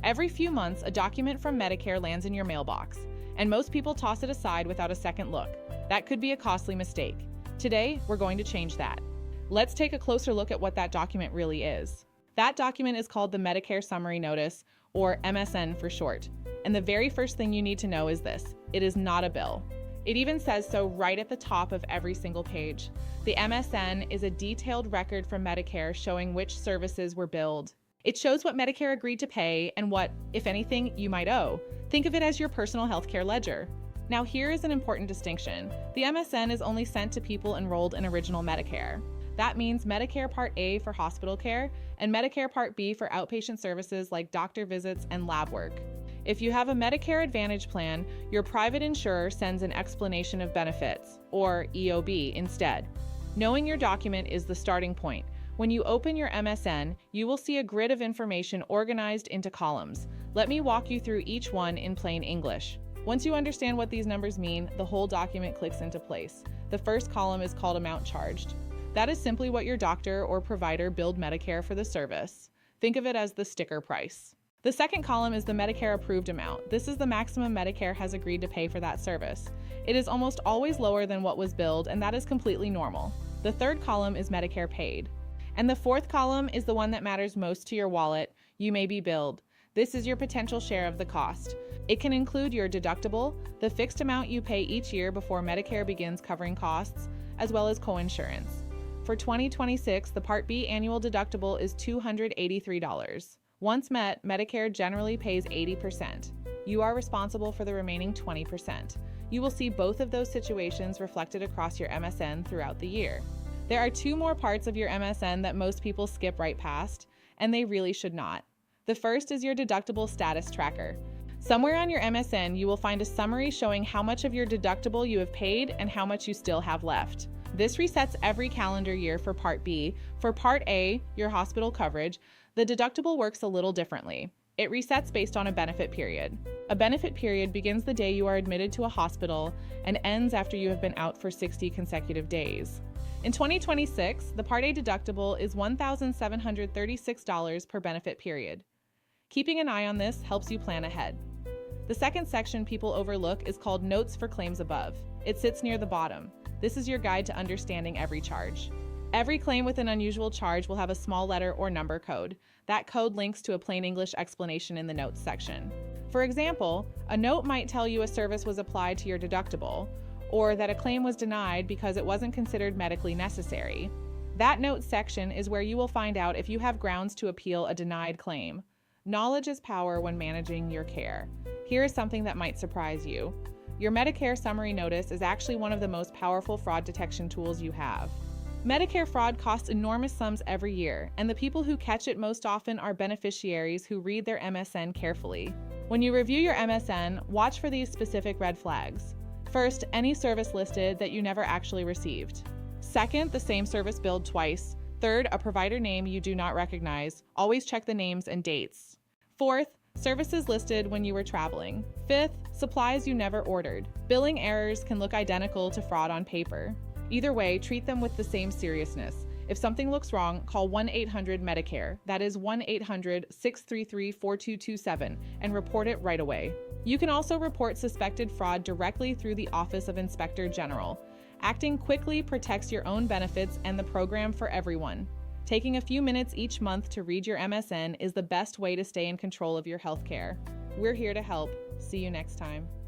Every few months, a document from Medicare lands in your mailbox, and most people toss it aside without a second look. That could be a costly mistake. Today, we're going to change that. Let's take a closer look at what that document really is. That document is called the Medicare Summary Notice, or MSN for short. And the very first thing you need to know is this: it is not a bill. It even says so right at the top of every single page. The MSN is a detailed record from Medicare showing which services were billed. It shows what Medicare agreed to pay and what, if anything, you might owe. Think of it as your personal healthcare ledger. Now, here is an important distinction. The MSN is only sent to people enrolled in Original Medicare. That means Medicare Part A for hospital care and Medicare Part B for outpatient services like doctor visits and lab work. If you have a Medicare Advantage plan, your private insurer sends an explanation of benefits, or EOB, instead. Knowing your document is the starting point. When you open your MSN, you will see a grid of information organized into columns. Let me walk you through each one in plain English. Once you understand what these numbers mean, the whole document clicks into place. The first column is called Amount Charged. That is simply what your doctor or provider billed Medicare for the service. Think of it as the sticker price. The second column is the Medicare approved amount. This is the maximum Medicare has agreed to pay for that service. It is almost always lower than what was billed, and that is completely normal. The third column is Medicare paid. And the fourth column is the one that matters most to your wallet. You may be billed. This is your potential share of the cost. It can include your deductible, the fixed amount you pay each year before Medicare begins covering costs, as well as coinsurance. For 2026, the Part B annual deductible is $283. Once met, Medicare generally pays 80%. You are responsible for the remaining 20%. You will see both of those situations reflected across your MSN throughout the year. There are two more parts of your MSN that most people skip right past, and they really should not. The first is your deductible status tracker. Somewhere on your MSN, you will find a summary showing how much of your deductible you have paid and how much you still have left. This resets every calendar year for Part B. For Part A, your hospital coverage, the deductible works a little differently. It resets based on a benefit period. A benefit period begins the day you are admitted to a hospital and ends after you have been out for 60 consecutive days. In 2026, the Part A deductible is $1,736 per benefit period. Keeping an eye on this helps you plan ahead. The second section people overlook is called Notes for Claims Above. It sits near the bottom. This is your guide to understanding every charge. Every claim with an unusual charge will have a small letter or number code. That code links to a plain English explanation in the Notes section. For example, a note might tell you a service was applied to your deductible, or that a claim was denied because it wasn't considered medically necessary. That Notes section is where you will find out if you have grounds to appeal a denied claim. Knowledge is power when managing your care. Here is something that might surprise you. Your Medicare Summary Notice is actually one of the most powerful fraud detection tools you have. Medicare fraud costs enormous sums every year, and the people who catch it most often are beneficiaries who read their MSN carefully. When you review your MSN, watch for these specific red flags. First, any service listed that you never actually received. Second, the same service billed twice. Third, a provider name you do not recognize. Always check the names and dates. Fourth, services listed when you were traveling. Fifth, supplies you never ordered. Billing errors can look identical to fraud on paper. Either way, treat them with the same seriousness. If something looks wrong, call 1-800-MEDICARE. That is 1-800-633-4227 and report it right away. You can also report suspected fraud directly through the Office of Inspector General. Acting quickly protects your own benefits and the program for everyone. Taking a few minutes each month to read your MSN is the best way to stay in control of your healthcare. We're here to help. See you next time.